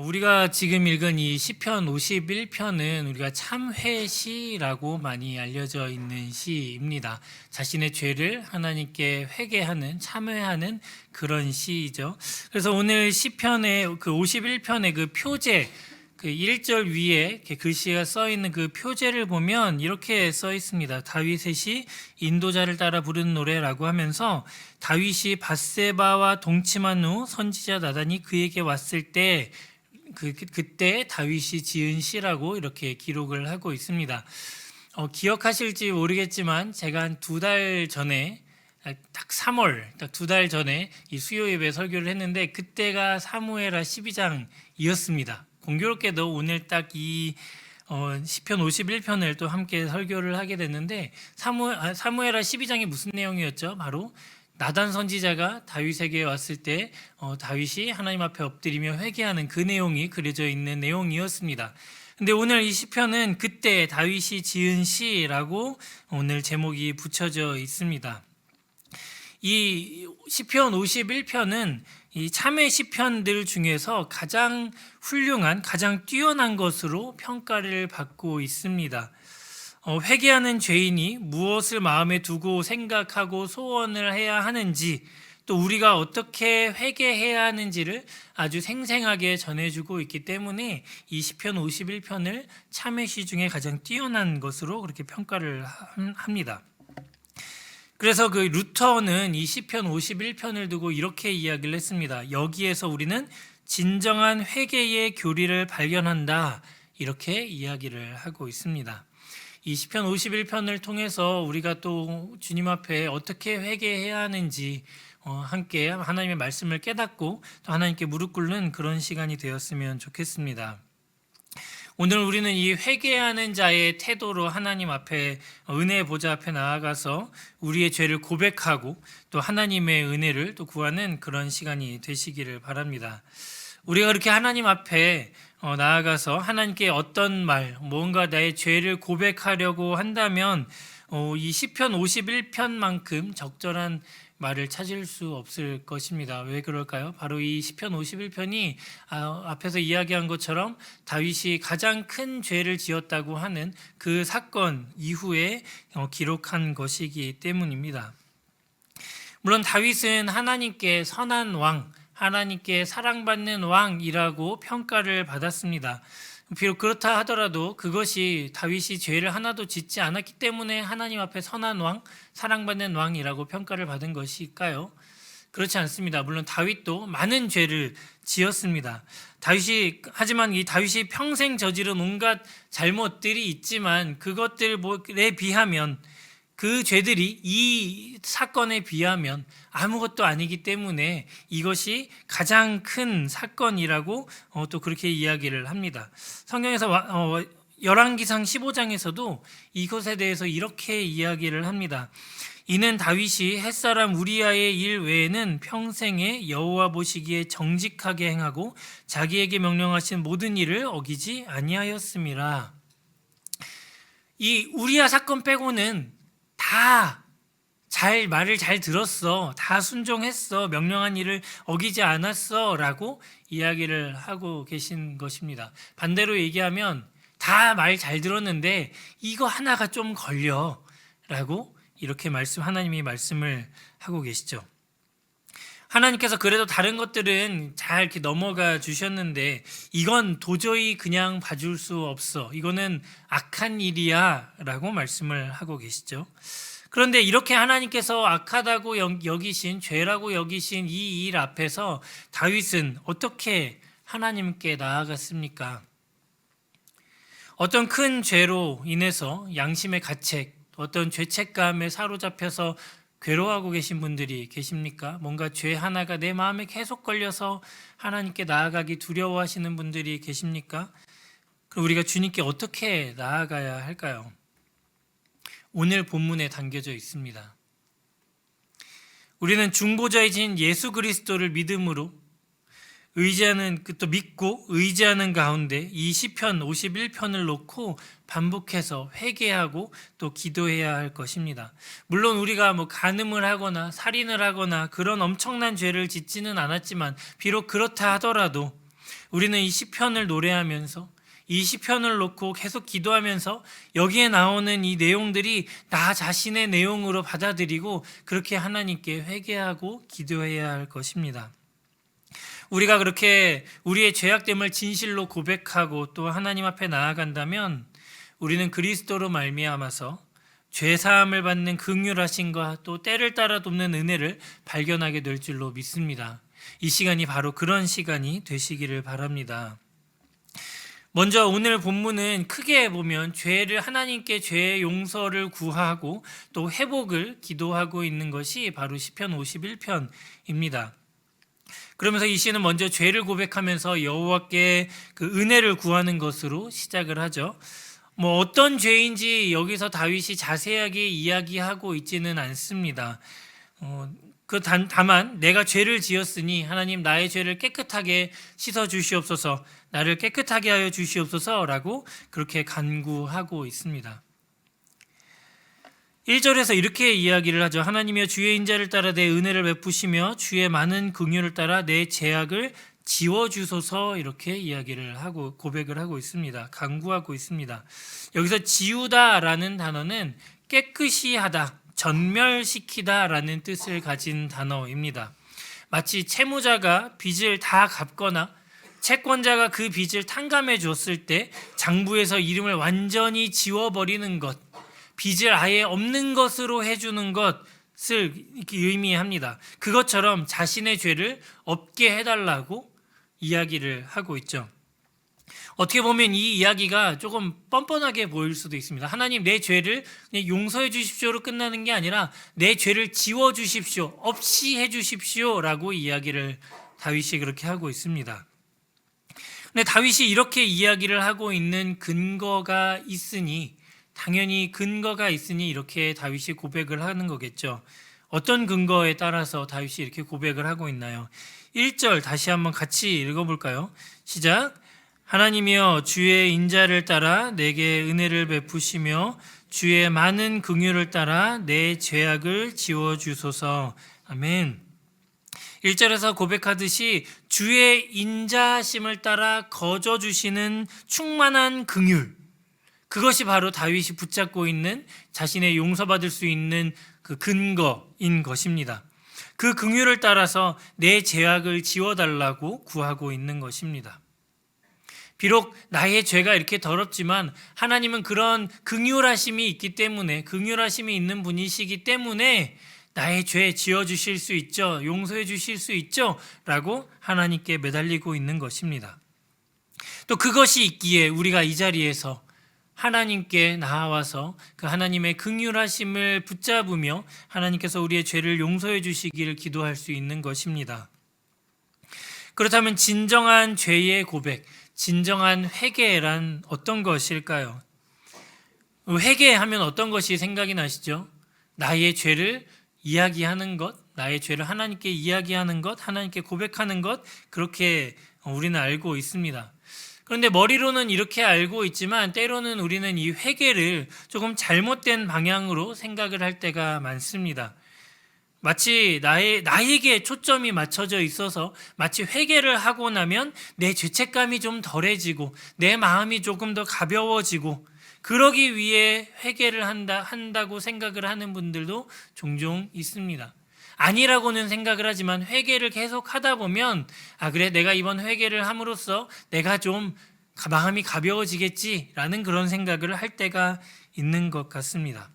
우리가 지금 읽은 이 시편 51편은 우리가 참회시라고 많이 알려져 있는 시입니다. 자신의 죄를 하나님께 회개하는, 참회하는 그런 시이죠. 그래서 오늘 시편의 그 51편의 그 표제, 그 1절 위에 글씨가 써 있는 그 표제를 보면 이렇게 써 있습니다. 다윗의 인도자를 따라 부르는 노래라고 하면서 다윗이 밧세바와 동침한 후 선지자 나단이 그에게 왔을 때 그때 다윗이 지은 시라고 이렇게 기록을 하고 있습니다. 기억하실지 모르겠지만 제가 한 2달 전에 딱 3월 딱 2달 전에 이 수요 예배 설교를 했는데 그때가 사무엘하 12장이었습니다. 공교롭게도 오늘 딱 이 시편 51편을 또 함께 설교를 하게 됐는데 사무엘하 12장이 무슨 내용이었죠? 바로 나단 선지자가 다윗에게 왔을 때 다윗이 하나님 앞에 엎드리며 회개하는 그 내용이 그려져 있는 내용이었습니다. 근데 오늘 이 시편은 그때 다윗이 지은 시라고 오늘 제목이 붙여져 있습니다. 이 시편 51편은 이 참회 시편들 중에서 가장 훌륭한, 가장 뛰어난 것으로 평가를 받고 있습니다. 회개하는 죄인이 무엇을 마음에 두고 생각하고 소원을 해야 하는지, 또 우리가 어떻게 회개해야 하는지를 아주 생생하게 전해주고 있기 때문에 이 시편 51편을 참회시 중에 가장 뛰어난 것으로 그렇게 평가를 합니다. 그래서 그 루터는 이 시편 51편을 두고 이렇게 이야기를 했습니다. 여기에서 우리는 진정한 회개의 교리를 발견한다, 이렇게 이야기를 하고 있습니다. 이 시편 51편을 통해서 우리가 또 주님 앞에 어떻게 회개해야 하는지 함께 하나님의 말씀을 깨닫고 또 하나님께 무릎 꿇는 그런 시간이 되었으면 좋겠습니다. 오늘 우리는 이 회개하는 자의 태도로 하나님 앞에, 은혜의 보좌 앞에 나아가서 우리의 죄를 고백하고 또 하나님의 은혜를 또 구하는 그런 시간이 되시기를 바랍니다. 우리가 그렇게 하나님 앞에 나아가서 하나님께 어떤 말, 뭔가 나의 죄를 고백하려고 한다면 이 시편 51편만큼 적절한 말을 찾을 수 없을 것입니다. 왜 그럴까요? 바로 이 시편 51편이 앞에서 이야기한 것처럼 다윗이 가장 큰 죄를 지었다고 하는 그 사건 이후에 기록한 것이기 때문입니다. 물론 다윗은 하나님께 선한 왕, 하나님께 사랑받는 왕이라고 평가를 받았습니다. 비록 그렇다 하더라도 그것이 다윗이 죄를 하나도 짓지 않았기 때문에 하나님 앞에 선한 왕, 사랑받는 왕이라고 평가를 받은 것일까요? 그렇지 않습니다. 물론 다윗도 많은 죄를 지었습니다. 하지만 이 다윗이 평생 저지른 온갖 잘못들이 있지만 그것들에 비하면, 그 죄들이 이 사건에 비하면 아무것도 아니기 때문에 이것이 가장 큰 사건이라고 또 그렇게 이야기를 합니다. 성경에서 열왕기상 15장에서도 이것에 대해서 이렇게 이야기를 합니다. 이는 다윗이 햇사람 우리아의 일 외에는 평생에 여호와 보시기에 정직하게 행하고 자기에게 명령하신 모든 일을 어기지 아니하였음이라. 이 우리아 사건 빼고는 다 말을 잘 들었어, 다 순종했어, 명령한 일을 어기지 않았어 라고 이야기를 하고 계신 것입니다. 반대로 얘기하면 다 말 잘 들었는데 이거 하나가 좀 걸려 라고 이렇게 하나님이 말씀을 하고 계시죠. 하나님께서 그래도 다른 것들은 잘 이렇게 넘어가 주셨는데 이건 도저히 그냥 봐줄 수 없어, 이거는 악한 일이야 라고 말씀을 하고 계시죠. 그런데 이렇게 하나님께서 악하다고 여기신, 죄라고 여기신 이 일 앞에서 다윗은 어떻게 하나님께 나아갔습니까? 어떤 큰 죄로 인해서 양심의 가책, 어떤 죄책감에 사로잡혀서 괴로워하고 계신 분들이 계십니까? 뭔가 죄 하나가 내 마음에 계속 걸려서 하나님께 나아가기 두려워하시는 분들이 계십니까? 그럼 우리가 주님께 어떻게 나아가야 할까요? 오늘 본문에 담겨져 있습니다. 우리는 중보자이신 예수 그리스도를 믿음으로 또 믿고 의지하는 가운데 이 시편 51편을 놓고 반복해서 회개하고 또 기도해야 할 것입니다. 물론 우리가 간음을 하거나 살인을 하거나 그런 엄청난 죄를 짓지는 않았지만 비록 그렇다 하더라도 우리는 이 시편을 노래하면서 이 시편을 놓고 계속 기도하면서 여기에 나오는 이 내용들이 나 자신의 내용으로 받아들이고 그렇게 하나님께 회개하고 기도해야 할 것입니다. 우리가 그렇게 우리의 죄악됨을 진실로 고백하고 또 하나님 앞에 나아간다면 우리는 그리스도로 말미암아서 죄 사함을 받는 긍휼하심과 또 때를 따라 돕는 은혜를 발견하게 될 줄로 믿습니다. 이 시간이 바로 그런 시간이 되시기를 바랍니다. 먼저 오늘 본문은 크게 보면 죄를 하나님께 죄의 용서를 구하고 또 회복을 기도하고 있는 것이 바로 시편 51편입니다. 그러면서 이 시는 먼저 죄를 고백하면서 여호와께 그 은혜를 구하는 것으로 시작을 하죠. 어떤 죄인지 여기서 다윗이 자세하게 이야기하고 있지는 않습니다. 다만 내가 죄를 지었으니 하나님 나의 죄를 깨끗하게 씻어 주시옵소서, 나를 깨끗하게 하여 주시옵소서라고 그렇게 간구하고 있습니다. 1절에서 이렇게 이야기를 하죠. 하나님이여 주의 인자를 따라 내 은혜를 베푸시며 주의 많은 긍휼을 따라 내 죄악을 지워주소서, 이렇게 이야기를 하고 고백을 하고 있습니다. 간구하고 있습니다. 여기서 지우다라는 단어는 깨끗이 하다, 전멸시키다라는 뜻을 가진 단어입니다. 마치 채무자가 빚을 다 갚거나 채권자가 그 빚을 탕감해 줬을 때 장부에서 이름을 완전히 지워버리는 것, 빚을 아예 없는 것으로 해주는 것을 의미합니다. 그것처럼 자신의 죄를 없게 해달라고 이야기를 하고 있죠. 어떻게 보면 이 이야기가 조금 뻔뻔하게 보일 수도 있습니다. 하나님 내 죄를 그냥 용서해 주십시오로 끝나는 게 아니라 내 죄를 지워 주십시오, 없이 해 주십시오라고 이야기를 다윗이 그렇게 하고 있습니다. 근데 다윗이 이렇게 이야기를 하고 있는 근거가 있으니, 당연히 근거가 있으니 이렇게 다윗이 고백을 하는 거겠죠. 어떤 근거에 따라서 다윗이 이렇게 고백을 하고 있나요? 1절 다시 한번 같이 읽어볼까요? 시작. 하나님이여 주의 인자를 따라 내게 은혜를 베푸시며 주의 많은 긍휼을 따라 내 죄악을 지워주소서. 아멘. 1절에서 고백하듯이 주의 인자심을 따라 거저주시는 충만한 긍휼, 그것이 바로 다윗이 붙잡고 있는 자신의 용서받을 수 있는 그 근거인 것입니다. 그 긍휼을 따라서 내 죄악을 지워달라고 구하고 있는 것입니다. 비록 나의 죄가 이렇게 더럽지만 하나님은 그런 긍휼하심이 있기 때문에, 긍휼하심이 있는 분이시기 때문에 나의 죄 지어주실 수 있죠, 용서해 주실 수 있죠 라고 하나님께 매달리고 있는 것입니다. 또 그것이 있기에 우리가 이 자리에서 하나님께 나아와서 그 하나님의 긍휼하심을 붙잡으며 하나님께서 우리의 죄를 용서해 주시기를 기도할 수 있는 것입니다. 그렇다면 진정한 죄의 고백, 진정한 회개란 어떤 것일까요? 회개하면 어떤 것이 생각이 나시죠? 나의 죄를 이야기하는 것, 나의 죄를 하나님께 이야기하는 것, 하나님께 고백하는 것, 그렇게 우리는 알고 있습니다. 그런데 머리로는 이렇게 알고 있지만 때로는 우리는 이 회개를 조금 잘못된 방향으로 생각을 할 때가 많습니다. 마치 나에게 초점이 맞춰져 있어서 마치 회개를 하고 나면 내 죄책감이 좀 덜해지고 내 마음이 조금 더 가벼워지고 그러기 위해 회개를 한다고 생각을 하는 분들도 종종 있습니다. 아니라고는 생각을 하지만 회개를 계속 하다 보면 그래 내가 이번 회개를 함으로써 내가 좀 마음이 가벼워지겠지라는 그런 생각을 할 때가 있는 것 같습니다.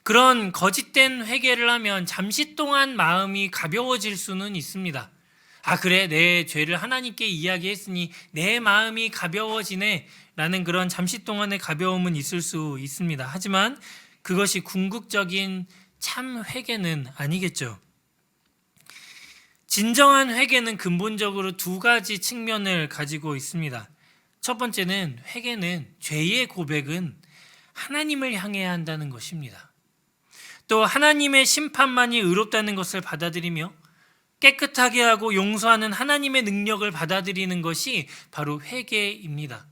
그런 거짓된 회개를 하면 잠시 동안 마음이 가벼워질 수는 있습니다. 그래 내 죄를 하나님께 이야기했으니 내 마음이 가벼워지네 라는 그런 잠시 동안의 가벼움은 있을 수 있습니다. 하지만 그것이 궁극적인 참 회개는 아니겠죠. 진정한 회개는 근본적으로 두 가지 측면을 가지고 있습니다. 첫 번째는 회개는 죄의 고백은 하나님을 향해야 한다는 것입니다. 또 하나님의 심판만이 의롭다는 것을 받아들이며 깨끗하게 하고 용서하는 하나님의 능력을 받아들이는 것이 바로 회개입니다.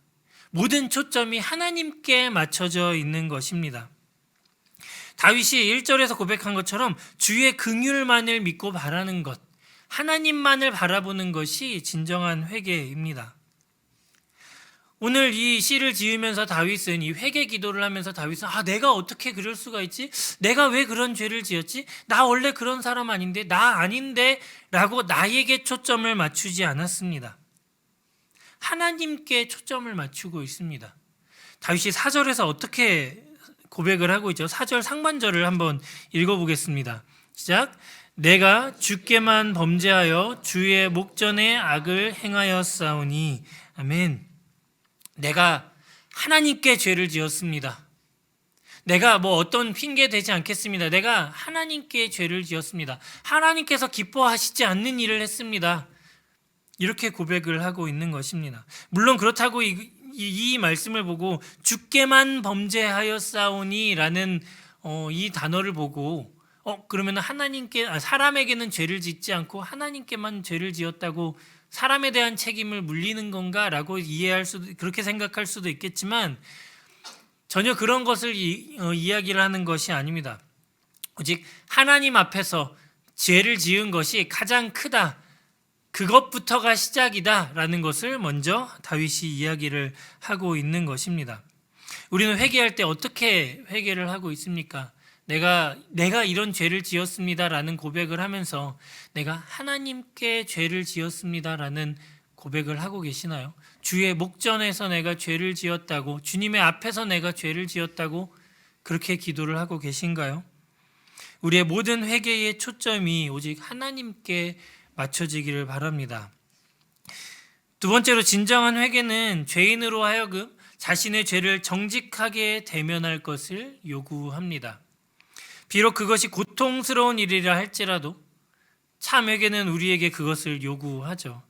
모든 초점이 하나님께 맞춰져 있는 것입니다. 다윗이 1절에서 고백한 것처럼 주의 긍휼만을 믿고 바라는 것, 하나님만을 바라보는 것이 진정한 회개입니다. 오늘 이 시를 지으면서 다윗은 이 회개 기도를 하면서 다윗은 내가 어떻게 그럴 수가 있지? 내가 왜 그런 죄를 지었지? 나 원래 그런 사람 아닌데? 나 아닌데? 라고 나에게 초점을 맞추지 않았습니다. 하나님께 초점을 맞추고 있습니다. 다윗이 4절에서 어떻게 고백을 하고 있죠? 4절 상반절을 한번 읽어보겠습니다. 시작. 내가 주께만 범죄하여 주의 목전에 악을 행하였사오니. 아멘. 내가 하나님께 죄를 지었습니다. 내가 어떤 핑계 되지 않겠습니다. 내가 하나님께 죄를 지었습니다. 하나님께서 기뻐하시지 않는 일을 했습니다. 이렇게 고백을 하고 있는 것입니다. 물론 그렇다고 이 말씀을 보고 주께만 범죄하였사오니 라는 이 단어를 보고 그러면 사람에게는 죄를 짓지 않고 하나님께만 죄를 지었다고 사람에 대한 책임을 물리는 건가라고 그렇게 생각할 수도 있겠지만 전혀 그런 것을 이야기를 하는 것이 아닙니다. 오직 하나님 앞에서 죄를 지은 것이 가장 크다. 그것부터가 시작이다라는 것을 먼저 다윗이 이야기를 하고 있는 것입니다. 우리는 회개할 때 어떻게 회개를 하고 있습니까? 내가 이런 죄를 지었습니다라는 고백을 하면서 내가 하나님께 죄를 지었습니다라는 고백을 하고 계시나요? 주의 목전에서 내가 죄를 지었다고, 주님의 앞에서 내가 죄를 지었다고 그렇게 기도를 하고 계신가요? 우리의 모든 회개의 초점이 오직 하나님께 맞춰지기를 바랍니다. 두 번째로 진정한 회개는 죄인으로 하여금 자신의 죄를 정직하게 대면할 것을 요구합니다. 비록 그것이 고통스러운 일이라 할지라도 참 회개는 우리에게 그것을 요구하죠.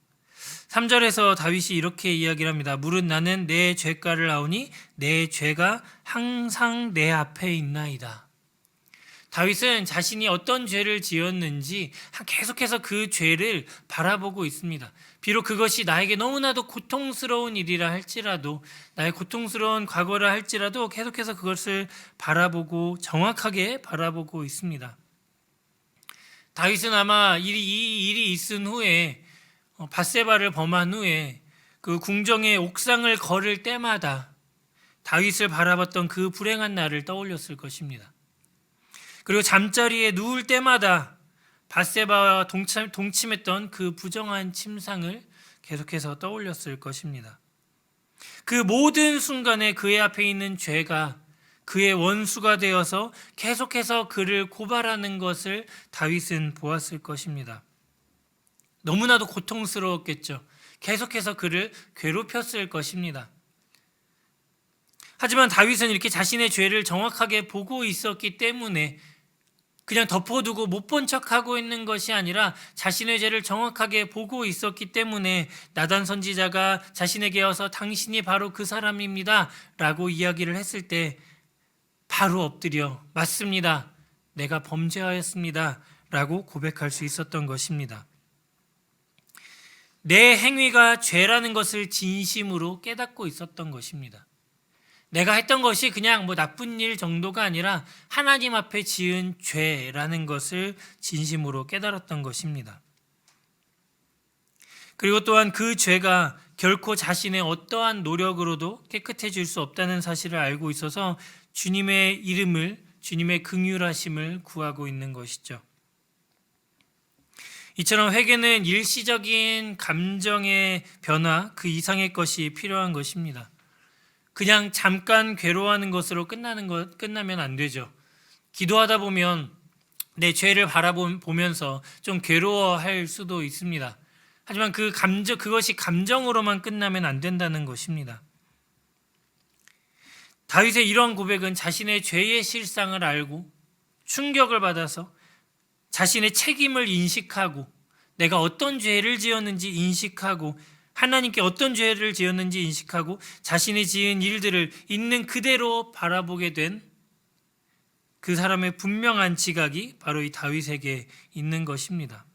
3절에서 다윗이 이렇게 이야기를 합니다. 무릇 나는 내 죄가를 아오니 내 죄가 항상 내 앞에 있나이다. 다윗은 자신이 어떤 죄를 지었는지 계속해서 그 죄를 바라보고 있습니다. 비록 그것이 나에게 너무나도 고통스러운 일이라 할지라도, 나의 고통스러운 과거라 할지라도 계속해서 그것을 바라보고 정확하게 바라보고 있습니다. 다윗은 아마 이 일이 있은 후에 밧세바를 범한 후에 그 궁정의 옥상을 걸을 때마다 다윗을 바라봤던 그 불행한 날을 떠올렸을 것입니다. 그리고 잠자리에 누울 때마다 밧세바와 동침했던 그 부정한 침상을 계속해서 떠올렸을 것입니다. 그 모든 순간에 그의 앞에 있는 죄가 그의 원수가 되어서 계속해서 그를 고발하는 것을 다윗은 보았을 것입니다. 너무나도 고통스러웠겠죠. 계속해서 그를 괴롭혔을 것입니다. 하지만 다윗은 이렇게 자신의 죄를 정확하게 보고 있었기 때문에 그냥 덮어두고 못 본 척하고 있는 것이 아니라 자신의 죄를 정확하게 보고 있었기 때문에 나단 선지자가 자신에게 와서 당신이 바로 그 사람입니다 라고 이야기를 했을 때 바로 엎드려 맞습니다. 내가 범죄하였습니다 라고 고백할 수 있었던 것입니다. 내 행위가 죄라는 것을 진심으로 깨닫고 있었던 것입니다. 내가 했던 것이 그냥 나쁜 일 정도가 아니라 하나님 앞에 지은 죄라는 것을 진심으로 깨달았던 것입니다. 그리고 또한 그 죄가 결코 자신의 어떠한 노력으로도 깨끗해질 수 없다는 사실을 알고 있어서 주님의 이름을, 주님의 긍휼하심을 구하고 있는 것이죠. 이처럼 회개는 일시적인 감정의 변화 그 이상의 것이 필요한 것입니다. 그냥 잠깐 괴로워하는 것으로 끝나면 안 되죠. 기도하다 보면 내 죄를 바라보면서 좀 괴로워할 수도 있습니다. 하지만 그것이 감정으로만 끝나면 안 된다는 것입니다. 다윗의 이러한 고백은 자신의 죄의 실상을 알고 충격을 받아서 자신의 책임을 인식하고 내가 어떤 죄를 지었는지 인식하고 하나님께 어떤 죄를 지었는지 인식하고 자신이 지은 일들을 있는 그대로 바라보게 된 그 사람의 분명한 지각이 바로 이 다윗에게 있는 것입니다.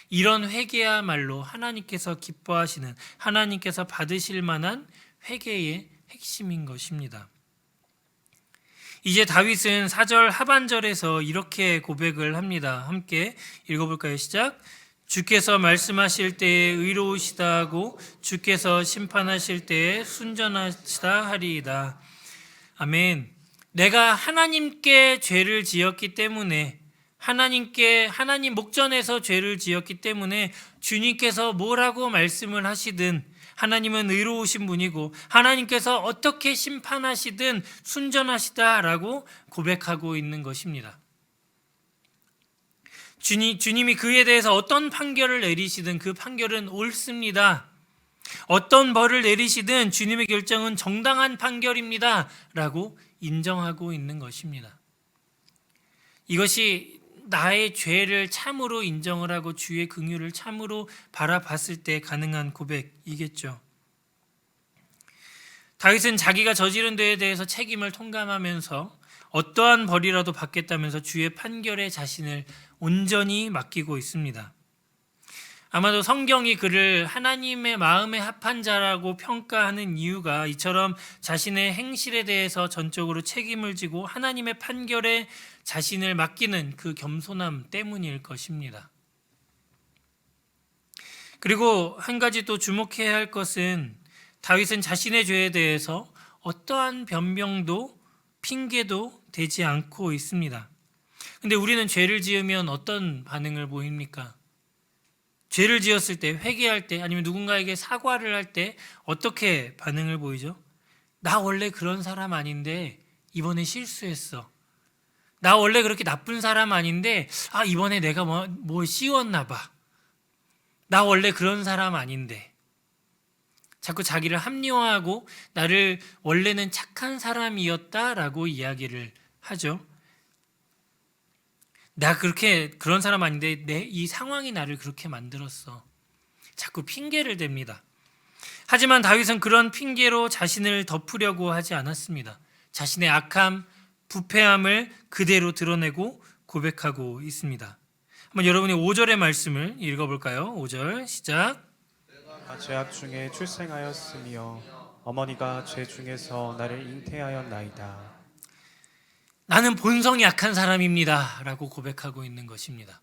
이런 회개야말로 하나님께서 기뻐하시는, 하나님께서 받으실 만한 회개의 핵심인 것입니다. 이제 다윗은 4절 하반절에서 이렇게 고백을 합니다. 함께 읽어볼까요? 시작. 주께서 말씀하실 때에 의로우시다 하고 주께서 심판하실 때에 순전하시다 하리이다. 아멘. 내가 하나님께 죄를 지었기 때문에 하나님 목전에서 죄를 지었기 때문에 주님께서 뭐라고 말씀을 하시든 하나님은 의로우신 분이고 하나님께서 어떻게 심판하시든 순전하시다라고 고백하고 있는 것입니다. 주님이 그에 대해서 어떤 판결을 내리시든 그 판결은 옳습니다. 어떤 벌을 내리시든 주님의 결정은 정당한 판결입니다. 라고 인정하고 있는 것입니다. 이것이 나의 죄를 참으로 인정을 하고 주의 긍휼을 참으로 바라봤을 때 가능한 고백이겠죠. 다윗은 자기가 저지른 죄에 대해서 책임을 통감하면서 어떠한 벌이라도 받겠다면서 주의 판결에 자신을 온전히 맡기고 있습니다. 아마도 성경이 그를 하나님의 마음에 합한 자라고 평가하는 이유가 이처럼 자신의 행실에 대해서 전적으로 책임을 지고 하나님의 판결에 자신을 맡기는 그 겸손함 때문일 것입니다. 그리고 한 가지 또 주목해야 할 것은 다윗은 자신의 죄에 대해서 어떠한 변명도 핑계도 되지 않고 있습니다. 근데 우리는 죄를 지으면 어떤 반응을 보입니까? 죄를 지었을 때, 회개할 때, 아니면 누군가에게 사과를 할 때 어떻게 반응을 보이죠? 나 원래 그런 사람 아닌데 이번에 실수했어. 나 원래 그렇게 나쁜 사람 아닌데 이번에 내가 뭐 씌웠나 봐. 나 원래 그런 사람 아닌데. 자꾸 자기를 합리화하고 나를 원래는 착한 사람이었다라고 이야기를 하죠. 나 그런 사람 아닌데 이 상황이 나를 그렇게 만들었어. 자꾸 핑계를 댑니다. 하지만 다윗은 그런 핑계로 자신을 덮으려고 하지 않았습니다. 자신의 악함, 부패함을 그대로 드러내고 고백하고 있습니다. 한번 여러분이 5절의 말씀을 읽어볼까요? 5절 시작. 내가 죄악 중에 출생하였으며 어머니가 죄 중에서 나를 잉태하였나이다. 나는 본성이 약한 사람입니다. 라고 고백하고 있는 것입니다.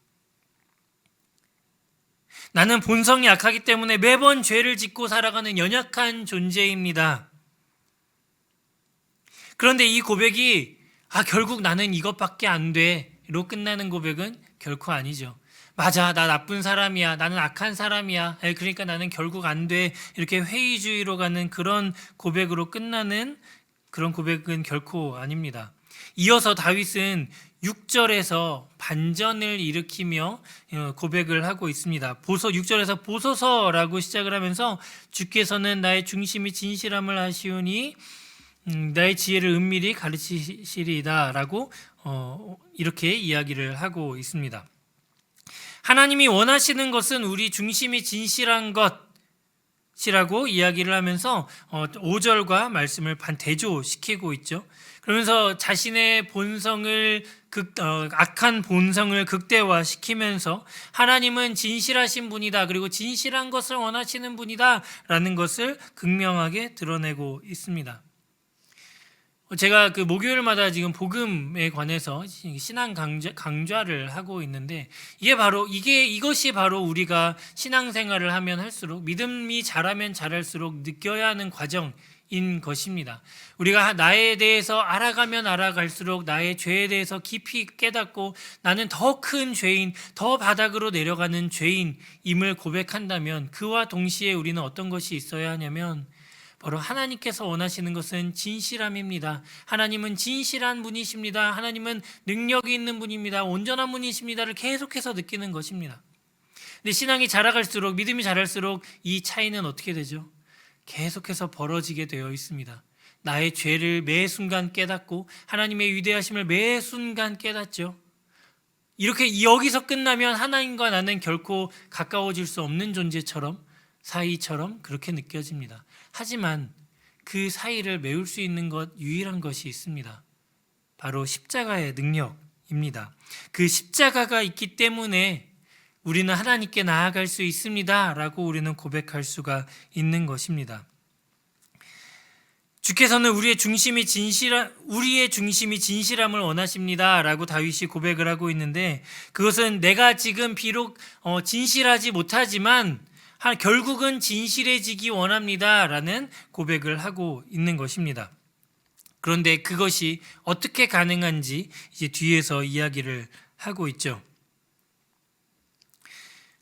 나는 본성이 약하기 때문에 매번 죄를 짓고 살아가는 연약한 존재입니다. 그런데 이 고백이 결국 나는 이것밖에 안 돼로 끝나는 고백은 결코 아니죠. 맞아, 나 나쁜 사람이야. 나는 악한 사람이야. 그러니까 나는 결국 안 돼. 이렇게 회의주의로 가는 그런 고백으로 끝나는 그런 고백은 결코 아닙니다. 이어서 다윗은 6절에서 반전을 일으키며 고백을 하고 있습니다. 6절에서 보소서라고 시작을 하면서 주께서는 나의 중심이 진실함을 아시오니 나의 지혜를 은밀히 가르치시리이다 라고 이렇게 이야기를 하고 있습니다. 하나님이 원하시는 것은 우리 중심이 진실한 것이라고 이야기를 하면서 5절과 말씀을 반대조시키고 있죠. 그러면서 자신의 악한 본성을 극대화시키면서 하나님은 진실하신 분이다. 그리고 진실한 것을 원하시는 분이다. 라는 것을 극명하게 드러내고 있습니다. 제가 목요일마다 지금 복음에 관해서 신앙 강좌를 하고 있는데 이것이 바로 우리가 신앙생활을 하면 할수록 믿음이 자라면 자랄수록 느껴야 하는 과정인 것입니다. 우리가 나에 대해서 알아가면 알아갈수록 나의 죄에 대해서 깊이 깨닫고 나는 더 큰 죄인, 더 바닥으로 내려가는 죄인임을 고백한다면 그와 동시에 우리는 어떤 것이 있어야 하냐면 바로 하나님께서 원하시는 것은 진실함입니다. 하나님은 진실한 분이십니다. 하나님은 능력이 있는 분입니다. 온전한 분이십니다를 계속해서 느끼는 것입니다. 근데 신앙이 자라갈수록, 믿음이 자랄수록 이 차이는 어떻게 되죠? 계속해서 벌어지게 되어 있습니다. 나의 죄를 매 순간 깨닫고 하나님의 위대하심을 매 순간 깨닫죠. 이렇게 여기서 끝나면 하나님과 나는 결코 가까워질 수 없는 사이처럼 그렇게 느껴집니다. 하지만 그 사이를 메울 수 있는 유일한 것이 있습니다. 바로 십자가의 능력입니다. 그 십자가가 있기 때문에 우리는 하나님께 나아갈 수 있습니다. 라고 우리는 고백할 수가 있는 것입니다. 주께서는 우리의 중심이 진실함을 원하십니다라고 다윗이 고백을 하고 있는데, 그것은 내가 지금 비록 진실하지 못하지만 결국은 진실해지기 원합니다라는 고백을 하고 있는 것입니다. 그런데 그것이 어떻게 가능한지 이제 뒤에서 이야기를 하고 있죠.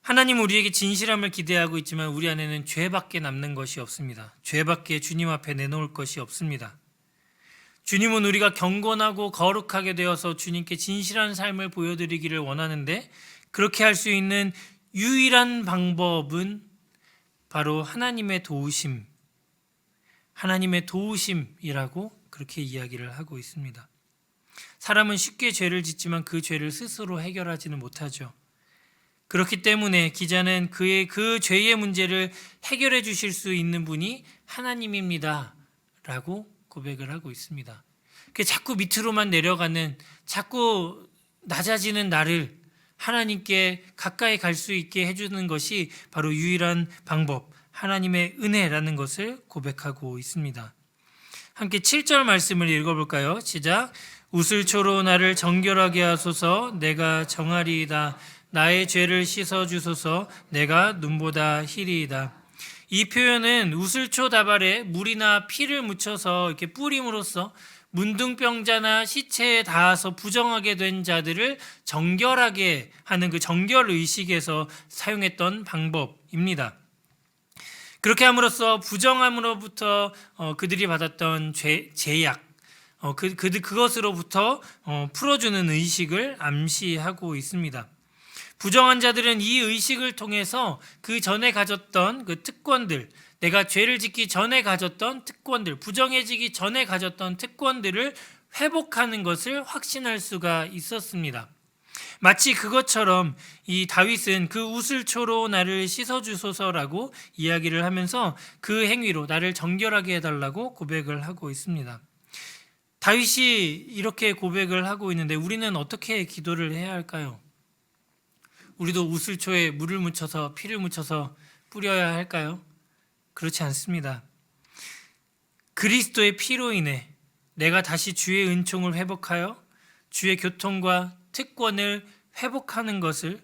하나님은 우리에게 진실함을 기대하고 있지만 우리 안에는 죄밖에 남는 것이 없습니다. 죄밖에 주님 앞에 내놓을 것이 없습니다. 주님은 우리가 경건하고 거룩하게 되어서 주님께 진실한 삶을 보여드리기를 원하는데, 그렇게 할 수 있는 유일한 방법은 바로 하나님의 도우심이라고 그렇게 이야기를 하고 있습니다. 사람은 쉽게 죄를 짓지만 그 죄를 스스로 해결하지는 못하죠. 그렇기 때문에 기자는 그 죄의 문제를 해결해 주실 수 있는 분이 하나님입니다 라고 고백을 하고 있습니다. 자꾸 밑으로만 내려가는, 자꾸 낮아지는 나를 하나님께 가까이 갈 수 있게 해주는 것이 바로 유일한 방법, 하나님의 은혜라는 것을 고백하고 있습니다. 함께 7절 말씀을 읽어볼까요? 시작. 우슬초로 나를 정결하게 하소서. 내가 정하리이다. 나의 죄를 씻어주소서. 내가 눈보다 희리이다. 이 표현은 우슬초 다발에 물이나 피를 묻혀서 이렇게 뿌림으로써 문둥병자나 시체에 닿아서 부정하게 된 자들을 정결하게 하는 그 정결 의식에서 사용했던 방법입니다. 그렇게 함으로써 부정함으로부터 그들이 받았던 제약, 그것으로부터 풀어주는 의식을 암시하고 있습니다. 부정한 자들은 이 의식을 통해서 그 전에 가졌던 그 특권들, 내가 죄를 짓기 전에 가졌던 특권들, 부정해지기 전에 가졌던 특권들을 회복하는 것을 확신할 수가 있었습니다. 마치 그것처럼 이 다윗은 그 우슬초로 나를 씻어주소서라고 이야기를 하면서 그 행위로 나를 정결하게 해달라고 고백을 하고 있습니다. 다윗이 이렇게 고백을 하고 있는데 우리는 어떻게 기도를 해야 할까요? 우리도 우슬초에 물을 묻혀서 피를 묻혀서 뿌려야 할까요? 그렇지 않습니다. 그리스도의 피로 인해 내가 다시 주의 은총을 회복하여 주의 교통과 특권을 회복하는 것을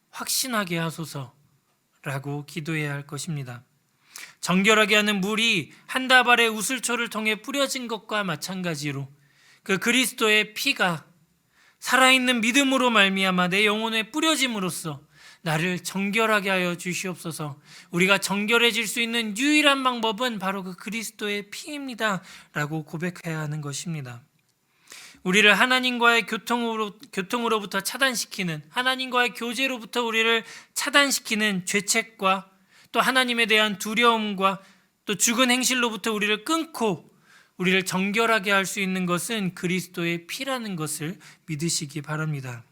확신하게 하소서라고 기도해야 할 것입니다. 정결하게 하는 물이 한 다발의 우슬초를 통해 뿌려진 것과 마찬가지로 그 그리스도의 피가 살아있는 믿음으로 말미암아 내 영혼에 뿌려짐으로써 나를 정결하게 하여 주시옵소서. 우리가 정결해질 수 있는 유일한 방법은 바로 그 그리스도의 피입니다 라고 고백해야 하는 것입니다. 우리를 하나님과의 교통으로부터 차단시키는, 하나님과의 교제로부터 우리를 차단시키는 죄책과 또 하나님에 대한 두려움과 또 죽은 행실로부터 우리를 끊고 우리를 정결하게 할 수 있는 것은 그리스도의 피라는 것을 믿으시기 바랍니다.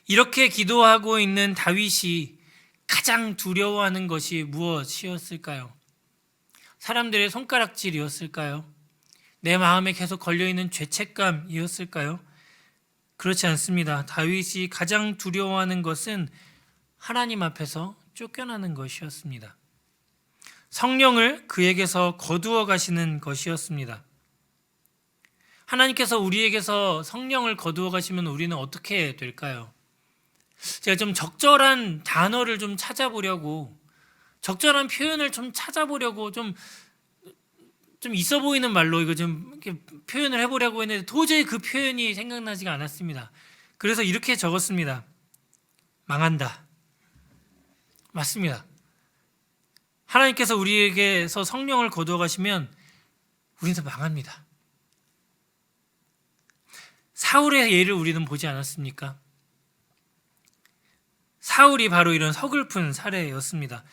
이렇게 기도하고 있는 다윗이 가장 두려워하는 것이 무엇이었을까요? 사람들의 손가락질이었을까요? 내 마음에 계속 걸려있는 죄책감이었을까요? 그렇지 않습니다. 다윗이 가장 두려워하는 것은 하나님 앞에서 쫓겨나는 것이었습니다. 성령을 그에게서 거두어 가시는 것이었습니다. 하나님께서 우리에게서 성령을 거두어 가시면 우리는 어떻게 될까요? 제가 좀 적절한 단어를 좀 찾아보려고, 적절한 표현을 좀 찾아보려고 좀 있어 보이는 말로 이거 좀 이렇게 표현을 해보려고 했는데 도저히 그 표현이 생각나지가 않았습니다. 그래서 이렇게 적었습니다. 망한다. 맞습니다. 하나님께서 우리에게서 성령을 거두어 가시면 우리는 망합니다. 사울의 예를 우리는 보지 않았습니까? 사울이 바로 이런 서글픈 사례였습니다.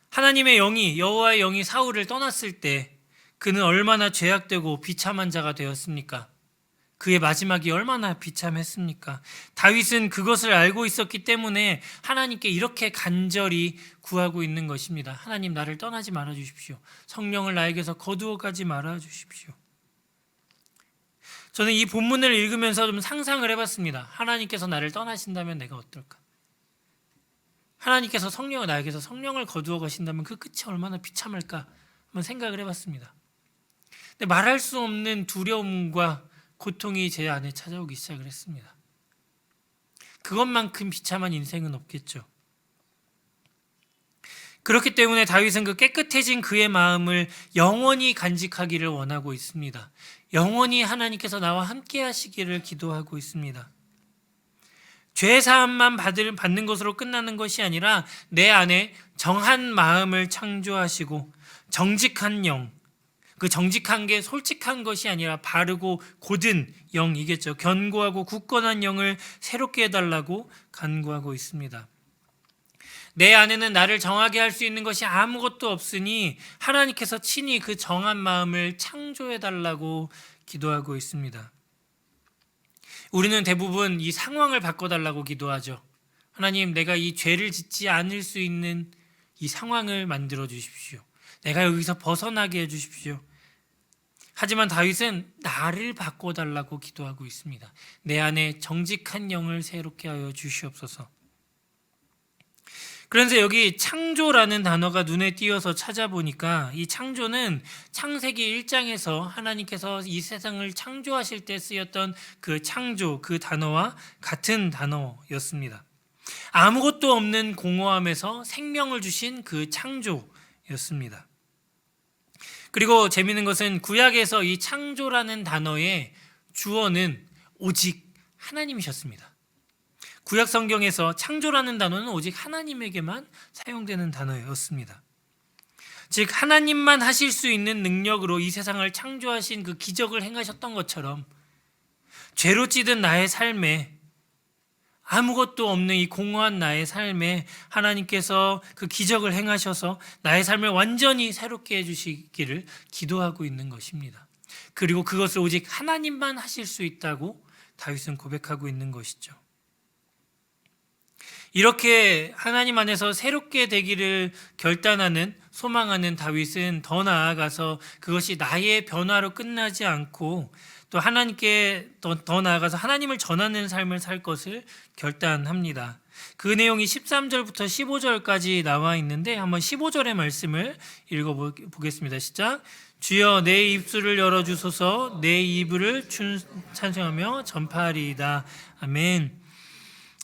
하나님의 영이, 여호와의 영이 사울을 떠났을 때 그는 얼마나 죄악되고 비참한 자가 되었습니까? 그의 마지막이 얼마나 비참했습니까? 다윗은 그것을 알고 있었기 때문에 하나님께 이렇게 간절히 구하고 있는 것입니다. 하나님, 나를 떠나지 말아 주십시오. 성령을 나에게서 거두어 가지 말아 주십시오. 저는 이 본문을 읽으면서 좀 상상을 해봤습니다. 하나님께서 나를 떠나신다면 내가 어떨까? 하나님께서 나에게서 성령을 거두어 가신다면 그 끝이 얼마나 비참할까? 한번 생각을 해봤습니다. 근데 말할 수 없는 두려움과 고통이 제 안에 찾아오기 시작을 했습니다. 그것만큼 비참한 인생은 없겠죠. 그렇기 때문에 다윗은 그 깨끗해진 그의 마음을 영원히 간직하기를 원하고 있습니다. 영원히 하나님께서 나와 함께 하시기를 기도하고 있습니다. 죄 사함만 받는 것으로 끝나는 것이 아니라 내 안에 정한 마음을 창조하시고 정직한 영, 그 정직한 게 솔직한 것이 아니라 바르고 곧은 영이겠죠. 견고하고 굳건한 영을 새롭게 해달라고 간구하고 있습니다. 내 안에는 나를 정하게 할 수 있는 것이 아무것도 없으니 하나님께서 친히 그 정한 마음을 창조해달라고 기도하고 있습니다. 우리는 대부분 이 상황을 바꿔달라고 기도하죠. 하나님, 내가 이 죄를 짓지 않을 수 있는 이 상황을 만들어 주십시오. 내가 여기서 벗어나게 해 주십시오. 하지만 다윗은 나를 바꿔달라고 기도하고 있습니다. 내 안에 정직한 영을 새롭게 하여 주시옵소서. 그래서 여기 창조라는 단어가 눈에 띄어서 찾아보니까 이 창조는 창세기 1장에서 하나님께서 이 세상을 창조하실 때 쓰였던 그 창조, 그 단어와 같은 단어였습니다. 아무것도 없는 공허함에서 생명을 주신 그 창조였습니다. 그리고 재미있는 것은 구약에서 이 창조라는 단어의 주어는 오직 하나님이셨습니다. 구약 성경에서 창조라는 단어는 오직 하나님에게만 사용되는 단어였습니다. 즉 하나님만 하실 수 있는 능력으로 이 세상을 창조하신 그 기적을 행하셨던 것처럼 죄로 찌든 나의 삶에, 아무것도 없는 이 공허한 나의 삶에 하나님께서 그 기적을 행하셔서 나의 삶을 완전히 새롭게 해주시기를 기도하고 있는 것입니다. 그리고 그것을 오직 하나님만 하실 수 있다고 다윗은 고백하고 있는 것이죠. 이렇게 하나님 안에서 새롭게 되기를 결단하는, 소망하는 다윗은 더 나아가서 그것이 나의 변화로 끝나지 않고 또 하나님께 더 나아가서 하나님을 전하는 삶을 살 것을 결단합니다. 그 내용이 13절부터 15절까지 나와 있는데 한번 15절의 말씀을 읽어보겠습니다. 시작. 주여 내 입술을 열어주소서. 내 입을 찬송하며 전파하리이다. 아멘.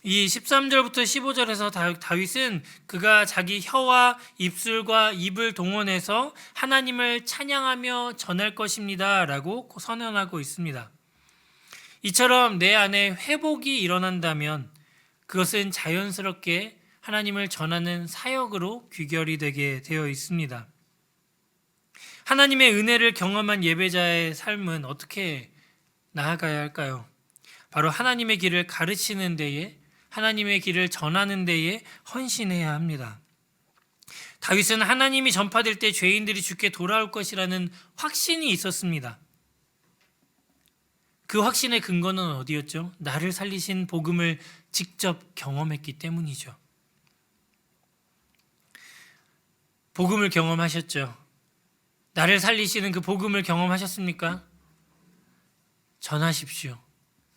이 13절부터 15절에서 다윗은 그가 자기 혀와 입술과 입을 동원해서 하나님을 찬양하며 전할 것입니다 라고 선언하고 있습니다. 이처럼 내 안에 회복이 일어난다면 그것은 자연스럽게 하나님을 전하는 사역으로 귀결이 되게 되어 있습니다. 하나님의 은혜를 경험한 예배자의 삶은 어떻게 나아가야 할까요? 바로 하나님의 길을 가르치는 데에, 하나님의 길을 전하는 데에 헌신해야 합니다. 다윗은 하나님이 전파될 때 죄인들이 주께 돌아올 것이라는 확신이 있었습니다. 그 확신의 근거는 어디였죠? 나를 살리신 복음을 직접 경험했기 때문이죠. 복음을 경험하셨죠? 나를 살리시는 그 복음을 경험하셨습니까? 전하십시오.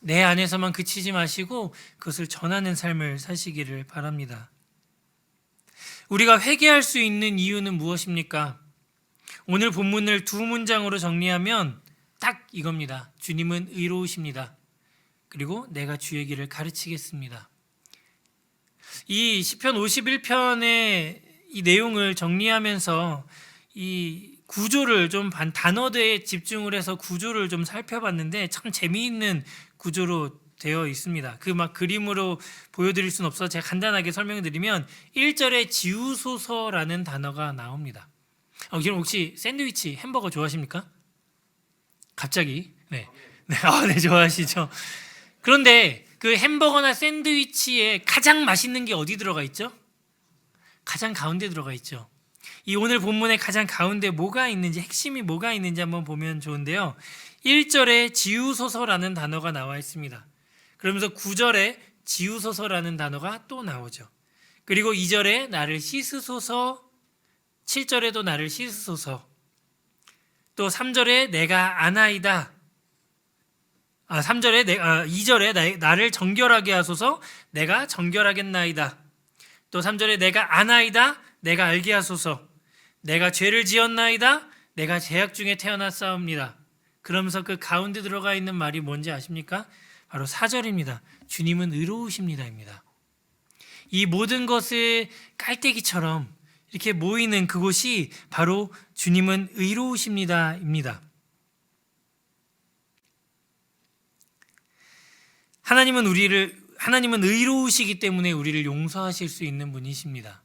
내 안에서만 그치지 마시고 그것을 전하는 삶을 사시기를 바랍니다. 우리가 회개할 수 있는 이유는 무엇입니까? 오늘 본문을 두 문장으로 정리하면 딱 이겁니다. 주님은 의로우십니다. 그리고 내가 주의 길을 가르치겠습니다. 이 시편 51편의 이 내용을 정리하면서 이 구조를 좀 단어대에 집중을 해서 구조를 좀 살펴봤는데 참 재미있는 구조로 되어 있습니다. 그 막 그림으로 보여드릴 수는 없어서 제가 간단하게 설명해 드리면 1절에 지우소서라는 단어가 나옵니다. 여러분 혹시 샌드위치, 햄버거 좋아하십니까? 갑자기? 네, 좋아하시죠? 그런데 그 햄버거나 샌드위치에 가장 맛있는 게 어디 들어가 있죠? 가장 가운데 들어가 있죠. 이 오늘 본문의 가장 가운데 뭐가 있는지, 핵심이 뭐가 있는지 한번 보면 좋은데요. 1절에 지우소서라는 단어가 나와 있습니다. 그러면서 9절에 지우소서라는 단어가 또 나오죠. 그리고 2절에 나를 씻으소서, 7절에도 나를 씻으소서, 또 3절에 내가 아나이다, 2절에 나를 정결하게 하소서, 내가 정결하겠나이다, 또 3절에 내가 아나이다, 내가 알게 하소서, 내가 죄를 지었나이다, 내가 죄악 중에 태어났사옵니다. 그러면서 그 가운데 들어가 있는 말이 뭔지 아십니까? 바로 4절입니다. 주님은 의로우십니다입니다. 이 모든 것을 깔때기처럼 이렇게 모이는 그곳이 바로 주님은 의로우십니다입니다. 하나님은 의로우시기 때문에 우리를 용서하실 수 있는 분이십니다.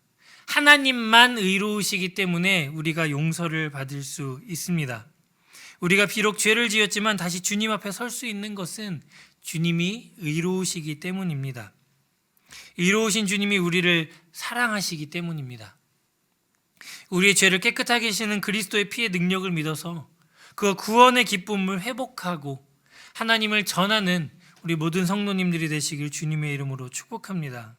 하나님만 의로우시기 때문에 우리가 용서를 받을 수 있습니다. 우리가 비록 죄를 지었지만 다시 주님 앞에 설 수 있는 것은 주님이 의로우시기 때문입니다. 의로우신 주님이 우리를 사랑하시기 때문입니다. 우리의 죄를 깨끗하게 하시는 그리스도의 피의 능력을 믿어서 그 구원의 기쁨을 회복하고 하나님을 전하는 우리 모든 성도님들이 되시길 주님의 이름으로 축복합니다.